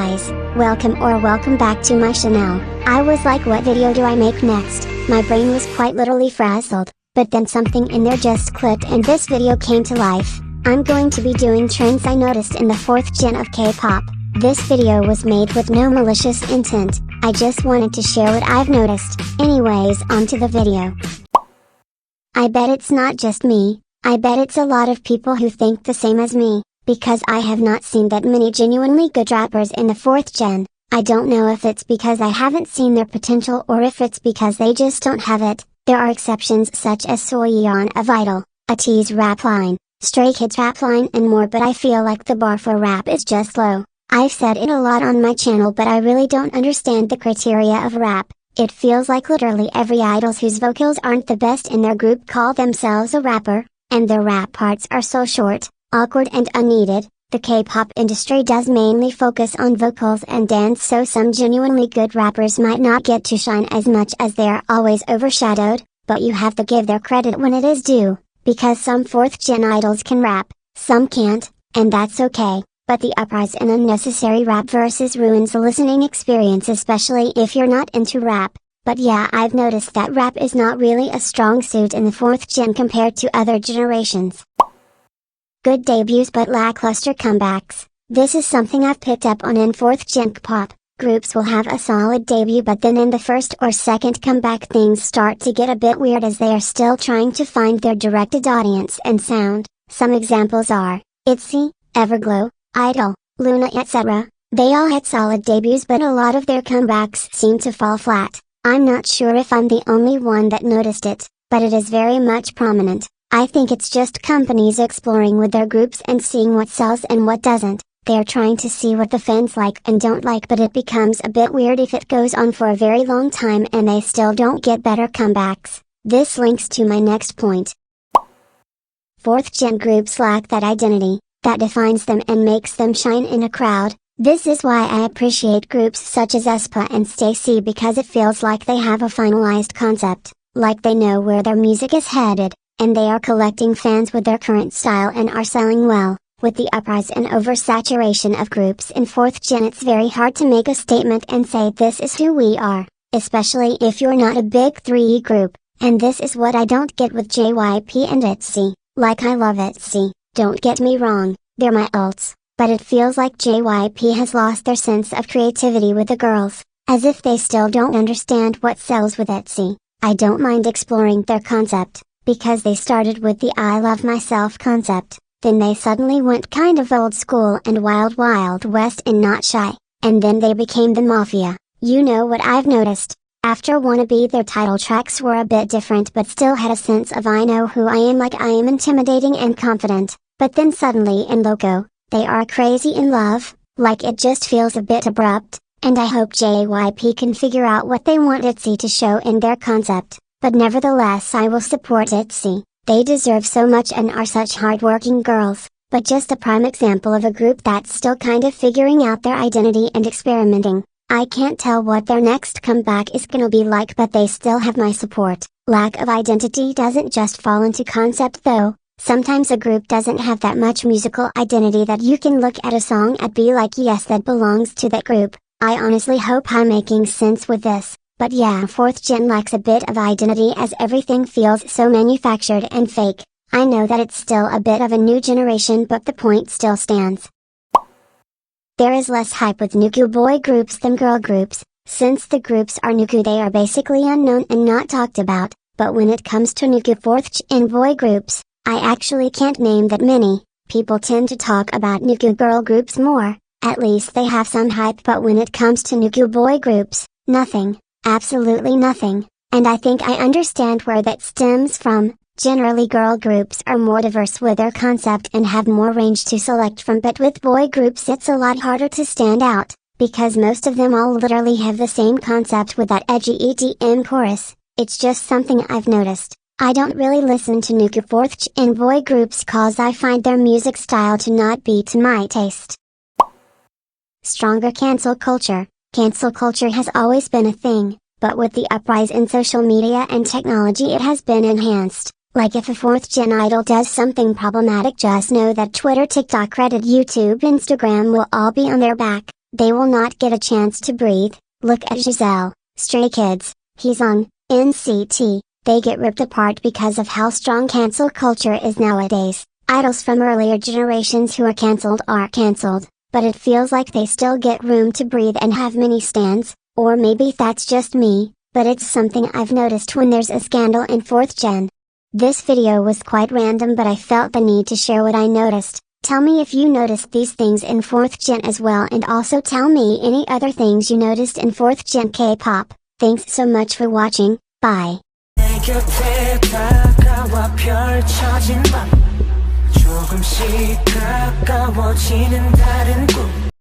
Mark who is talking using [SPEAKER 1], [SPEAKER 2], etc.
[SPEAKER 1] guys, welcome back to my channel. I was like, what video do I make next? My brain was quite literally frazzled, but then something in there just clicked and this video came to life. I'm going to be doing trends I noticed in the 4th gen of K-pop. This video was made with no malicious intent, I just wanted to share what I've noticed. Anyways, onto the video. I bet it's not just me, I bet it's a lot of people who think the same as me. Because I have not seen that many genuinely good rappers in the 4th gen, I don't know if it's because I haven't seen their potential or if it's because they just don't have it. There are exceptions such as choiyena of Idol, itzy's rap line, Stray Kids rap line and more, but I feel like the bar for rap is just low. I've said it a lot on my channel, but I really don't understand the criteria of rap. It feels like literally every idol whose vocals aren't the best in their group call themselves a rapper, and their rap parts are so short, awkward and unneeded. The K-pop industry does mainly focus on vocals and dance, so some genuinely good rappers might not get to shine as much as they are always overshadowed, but you have to give their credit when it is due, because some 4th gen idols can rap, some can't, and that's okay, but the uprise in unnecessary rap verses ruins the listening experience, especially if you're not into rap. But yeah, I've noticed that rap is not really a strong suit in the 4th gen compared to other generations. Good debuts but lackluster comebacks. This is something I've picked up on in 4th gen K-pop. Groups will have a solid debut, but then in the first or second comeback things start to get a bit weird as they are still trying to find their directed audience and sound. Some examples are itzy, Everglow, Idol, Luna, etc. They all had solid debuts, but a lot of their comebacks seem to fall flat. I'm not sure if I'm the only one that noticed it, but it is very much prominent. I think it's just companies exploring with their groups and seeing what sells and what doesn't. They're trying to see what the fans like and don't like, but it becomes a bit weird if it goes on for a very long time and they still don't get better comebacks. This links to my next point. 4th gen groups lack that identity that defines them and makes them shine in a crowd. This is why I appreciate groups such as aespa and STAYC, because it feels like they have a finalized concept, like they know where their music is headed, and they are collecting fans with their current style and are selling well. With the uprise and oversaturation of groups in 4th gen, it's very hard to make a statement and say this is who we are, especially if you're not a big 3 group, and this is what I don't get with JYP and itzy. Like, I love itzy, don't get me wrong, they're my ults, but it feels like JYP has lost their sense of creativity with the girls, as if they still don't understand what sells with itzy. I don't mind exploring their concept, because they started with the I love myself concept, then they suddenly went kind of old school and wild west in notshy, and then they became the mafia. You know what I've noticed? After Wannabe, their title tracks were a bit different but still had a sense of I know who I am, like I am intimidating and confident, but then suddenly in Loco, they are crazy in love, like it just feels a bit abrupt, and I hope JYP can figure out what they want itzy to show in their concept. But nevertheless, I will support itzy. They deserve so much and are such hardworking girls, but just a prime example of a group that's still kind of figuring out their identity and experimenting. I can't tell what their next comeback is gonna be like, but they still have my support. Lack of identity doesn't just fall into concept though. Sometimes a group doesn't have that much musical identity that you can look at a song and be like, yes, that belongs to that group. I honestly hope I'm making sense with this. But yeah, 4th gen lacks a bit of identity as everything feels so manufactured and fake. I know that it's still a bit of a new generation, but the point still stands. There is less hype with nugu boy groups than girl groups. Since the groups are nugu, they are basically unknown and not talked about, but when it comes to nugu 4th gen boy groups, I actually can't name that many. People tend to talk about nugu girl groups more, at least they have some hype, but when it comes to nugu boy groups, nothing. Absolutely nothing, and I think I understand where that stems from. Generally girl groups are more diverse with their concept and have more range to select from, but with boy groups it's a lot harder to stand out, because most of them all literally have the same concept with that edgy EDM chorus. It's just something I've noticed. I don't really listen to nugu 4th gen boy groups cause I find their music style to not be to my taste. Stronger cancel culture. Cancel culture has always been a thing, but with the uprise in social media and technology it has been enhanced. Like if a 4th gen idol does something problematic, just know that Twitter, TikTok, Reddit, YouTube, Instagram will all be on their back. They will not get a chance to breathe. Look at Giselle, Stray Kids, Hyeong, NCT, they get ripped apart because of how strong cancel culture is nowadays. Idols from earlier generations who are cancelled, but it feels like they still get room to breathe and have many stans, or maybe that's just me, but it's something I've noticed when there's a scandal in 4th gen. This video was quite random, but I felt the need to share what I noticed. Tell me if you noticed these things in 4th gen as well, and also tell me any other things you noticed in 4th gen K-pop. Thanks so much for watching, bye.
[SPEAKER 2] 내 곁에 다가와 펼쳐진 밤 조금씩 가까워지는 다른 꿈